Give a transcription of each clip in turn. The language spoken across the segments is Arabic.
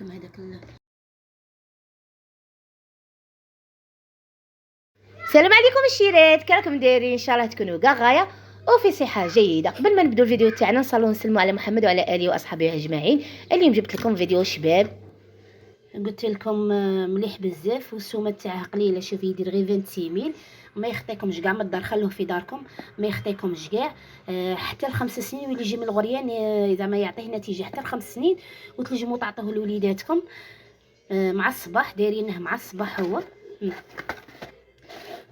نوريكم هذاك السلام عليكم الشيرات، كيراكم دايرين؟ ان شاء الله تكونوا كاع غايه وفي صحه جيده. قبل ما نبداو الفيديو تاعنا نصلوا ونسلموا على محمد وعلى اله واصحابه اجمعين. اليوم جبت لكم فيديو شباب، قلت لكم مليح بزاف والسومه تاعه قليله. شوفي يدير غير 26 ما يخطيكمش كاع من الدار، خلوه في داركم ما يخطيكمش كاع. حتى ل5 سنين واللي يجي من الغريان اذا ما يعطيه نتيجه حتى ل5 سنين وتنجموا تعطوه لوليداتكم مع الصباح. دايرينه مع الصباح هو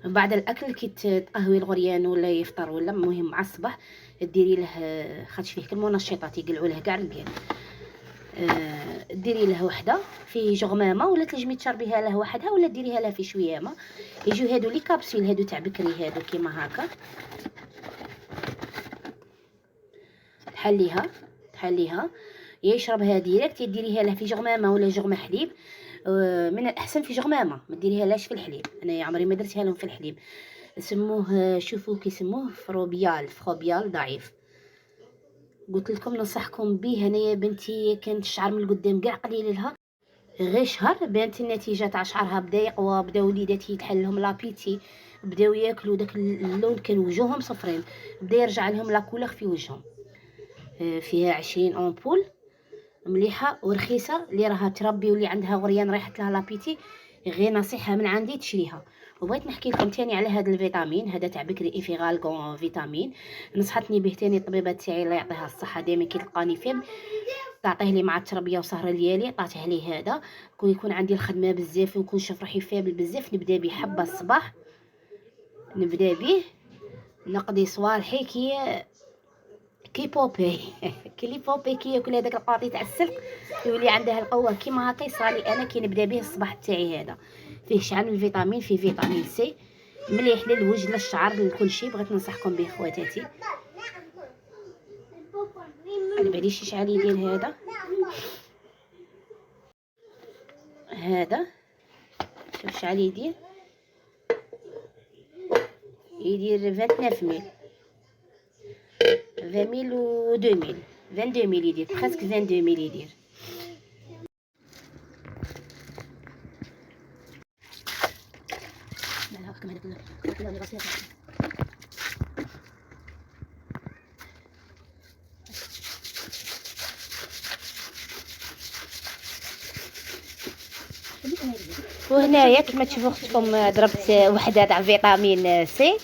بعد الاكل كي تقهوي الغريان ولا يفطر ولا المهم مع الصباح ديري له خاطش فيه كل منشطات يقلعوا له كاع الكيان. ديري له وحده في جغمامه ولا تنجمي تشربيها له وحدها ولا ديريها له في شويامه. يجيو هادو لي كابسول هادو تاع بكري هادو كيما هكا. تحليها يشربها ديريكت. ديريها له في جغمامه ولا جغمه حليب. من الاحسن في جغمامه، ما ديريها لاش في الحليب. انا عمري ما درتها لهم في الحليب. سموه شوفوا كيسموه فروبيال ضعيف. قلت لكم ننصحكم به. انايا بنتي كانت الشعر من القدام كاع قليل لها، غير شهر بانت النتيجه تاع شعرها بدا يقوى. بداو وليداتي يتحل لهم لابيتي، بداو ياكلوا داك اللون، كان وجوههم صفرين، بدا يرجع لهم لا كولور في وجههم. فيها 20 امبول مليحه ورخيصه. اللي راها تربي واللي عندها غريان رايحت لها لابيتي غير نصيحه من عندي تشريها. وبغيت نحكي لكم تاني على هذا الفيتامين هذا تاع بكري ايفيغال فيتامين. نصحتني به تاني الطبيبه تاعي الله يعطيها الصحه، دائما كي تلقاني فيه تعطيه لي مع التربيه وسهره ديالي عطاته لي هذا. كون يكون عندي الخدمه بزاف ونكون نشوف روحي فابل بزاف نبدا به حبه الصباح، نبدا به نقضي صوالحي كي بوبي كي بوبي كي ياكل هذاك القاطي تاع السلق يولي عندها القوه كيما هكا. يصرالي انا كي نبدا به الصباح تاعي هذا. فيه شحال من الفيتامين، فيه فيتامين سي مليح للوجه للشعر لكل شيء. بغيت ننصحكم به خواتاتي. على باليش شحال يدير هذا. شوف شحال يدير 29 ميل و 22 ميل يدير برسك 22 ميل يدير. وهنايا كما تشوفوا اختكم ضربت وحده تاع فيتامين سي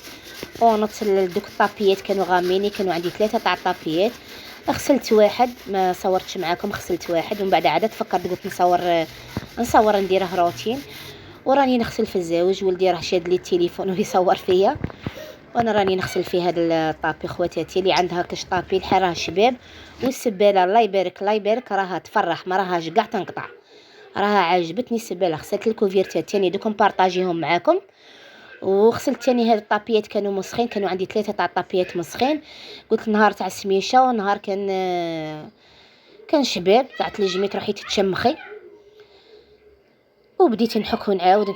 ونط دوك الطابيات كانوا غاميني. كانوا عندي 3 تاع الطابيات، غسلت واحد ما صورتش معاكم، غسلت واحد ومن بعد عاد تفكرت قلت نصور نديره روتين. وراني نغسل في الزاوج. ولدي راه شاد لي التليفون ويصور فيا وانا راني نغسل في هذا الطابي. خواتاتي اللي عندها كاش طابي الحال راه شباب والسباله الله يبارك راها تفرح، ما راهاش كاع تنقطع، راها عجبتني السباله. غسلت الكوفيرتات تاني دوك نبارطاجيهم معاكم. وغسلت تاني هاد الطابيات كانوا مسخين، كانوا عندي 3 تاع الطابيات مسخين. قلت نهار تاع السميشه ونهار كان شباب تاع الجميت روحي تتشمخي. وبديت نحك ونعاود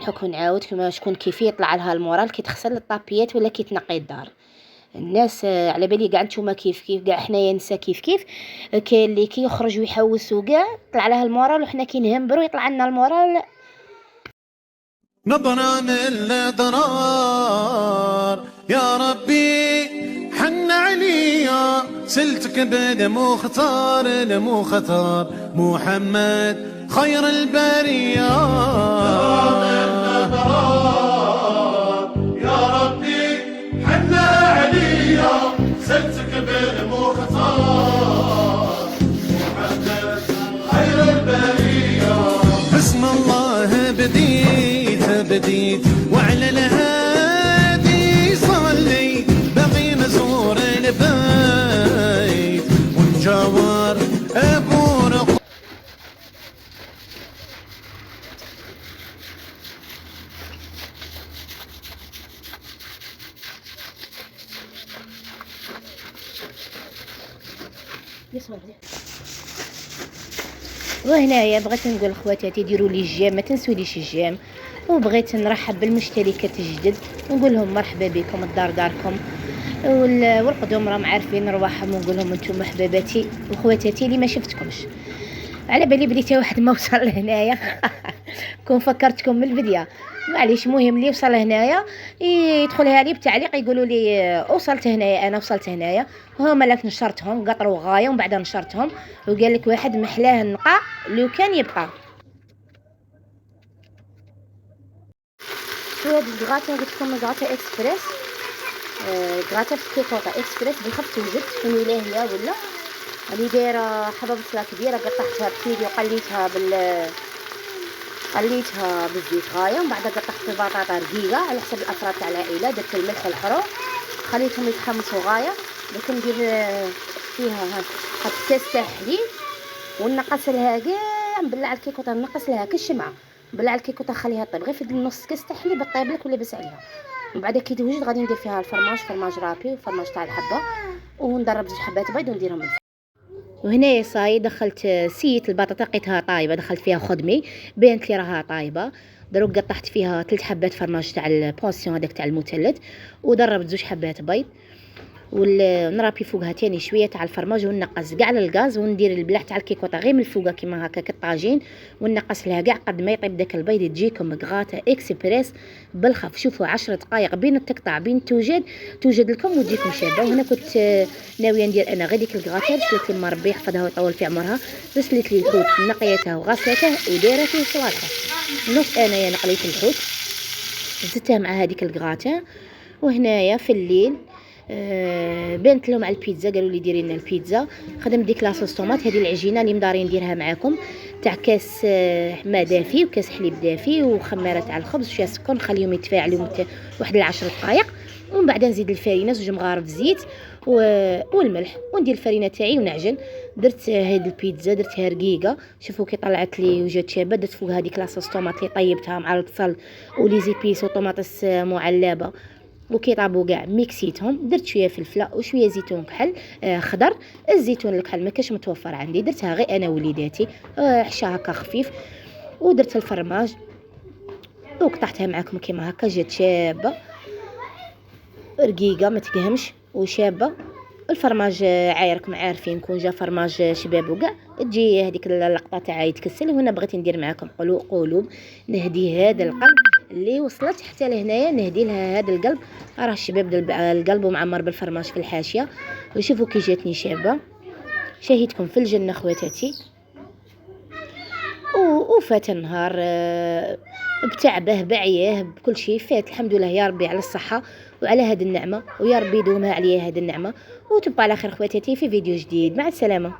كما شكون كيفي يطلع لها المورال كي تغسل الطابيات ولا كي تنقي الدار. الناس على بالي كاع نتوما كيف كاع حنايا نسا كيف كاين اللي كي يخرج ويحوس وكاع طلع لها المورال وحنا كي نهمبروا يطلع لنا المورال. نبرة من الأضرار يا ربي حن عليا سلتك بالمختار المختار محمد خير البرية. يا ربي حن عليا سلتك بالمختار محمد خير البرية. بسم الله بديت وعلى الهادي صلي بغي نزور البيت ونجاور ابو رقم. وهنايا بغيت نقول لخواتاتي ديروا لي الجيم، ما تنسوليش الجيم. وبغيت نرحب بالمشتركات الجدد ونقول لهم مرحبا بكم، الدار داركم. والقدوم راهم عارفين نرواحهم ونقول لهم انتم حباباتي وخواتاتي اللي ما شفتكمش. على بالي بديت واحد ما وصل لهنايا. كون فكرتكم من البدايه، معليش. مهم اللي وصل هنايا يدخلها لي بتعليق، يقولوا لي وصلت هنايا، انا وصلت هنايا. هما لك نشرتهم قطروا غايه ومن بعد نشرتهم، وقال لك واحد محلاه النقا لو كان يبقى. شو هاد الكغاتا؟ قلت لكم كغاتا اكسبريس. كغاتا في كيكوطا اكسبريس بالخف توجد في ميلاهيه ولا اللي دايره حبه بصله كبيره، قطعتها بكيلو وقليتها قليتها بالزيت غايه، ومن بعد قطعت البطاطا رقيقه على حسب الافراد تاع العائله، درت الملح والحروق خليتهم يتحمصوا غايه. دوك ندير فيها هاد الكاس تاع حليب ونقص لها كاع، نبلع الكيكوطه، نقص لها كالشمعه، نبلع الكيكوطه نخليها طيب غير في نص كاس تاع حليب طيب لك ولا بس عليها. ومن بعد كي توجد غادي ندير فيها فرماج رابي وفرماج تاع الحبه، وندرب 2 حبات بيض ونديرهم. وهنا صاي دخلت سيت البطاطا لقيتها طايبه، دخلت فيها خدمي بانت لي راها طايبه. دروك قطعت فيها 3 حبات فرماج تاع البونسيون هذاك تاع المثلث، وضربت 2 حبات بيض، ونرابي فوقها تاني شويه تاع الفرماج، ونقص كاع الغاز، وندير البلاح تاع الكيكوطه غير من الفوقه كيما هكا كالطاجين، ونقص لها كاع قد ما يطيب داك البيض. تجيكم كغاتا اكسبريس بالخف. شوفوا 10 دقائق بين التقطع بين توجد لكم وتجيكم شابه. وهنا كنت ناويه ندير انا غير ديك الكغاتا، رسلت لي ربي يحفظها ويطول في عمرها، رسلت لي الحوت نقيته وغسلته ودايره فيه صوالحه. نص انايا نقليت الحوت زدتها مع هذيك الكغاتا. وهنايا في الليل بنت لهم على البيتزا، قالوا لي ديري لنا البيتزا. خدمت ديك لاصوص طوماط، هذه العجينه اللي مدارين نديرها معاكم تاع كاس ماء دافي وكاس حليب دافي وخماره تاع الخبز وشويه سكر، نخليهم يتفاعلوا واحد 10 دقائق، ومن بعد نزيد الفرينه 2 مغارف زيت والملح، وندير الفرينه تاعي ونعجن. درت هاد البيتزا درتها رقيقه، شوفوا كي طلعت لي وجات شابه. درت فوقها هذيك لاصوص طوماط اللي طيبتها مع البصل ولي زيبيس وطوماطس معلبه، وكي طابوا كاع ميكسيتهم. درت شويه فلفله وشويه زيتون كحل خضر. الزيتون الكحل ما كاش متوفر عندي، درتها غير انا وليداتي، حشا هكا خفيف. ودرت الفرماج وقطعتها معكم كيما هكا، جات شابه رقيقه ما تقهمش وشابه. الفرماج عايركم عارفين كون جا فرماج شباب وكاع تجي هذيك اللقطه تاع يتكسل. وهنا بغيت ندير معكم قلوب نهدي هذا القلب اللي وصلت حتى لهنايا، نهدي لها هذا القلب. راه الشباب القلب ومعمر بالفرماج في الحاشيه. وشوفوا كي جاتني شابه، شاهدكم في الجنه خواتاتي. وفات النهار بتعبه بعياه بكل شيء فات الحمد لله يا ربي على الصحه وعلى هذه النعمه، ويا ربي يدومها عليا هذه النعمه. وتبقى على خير خواتاتي في فيديو جديد. مع السلامه.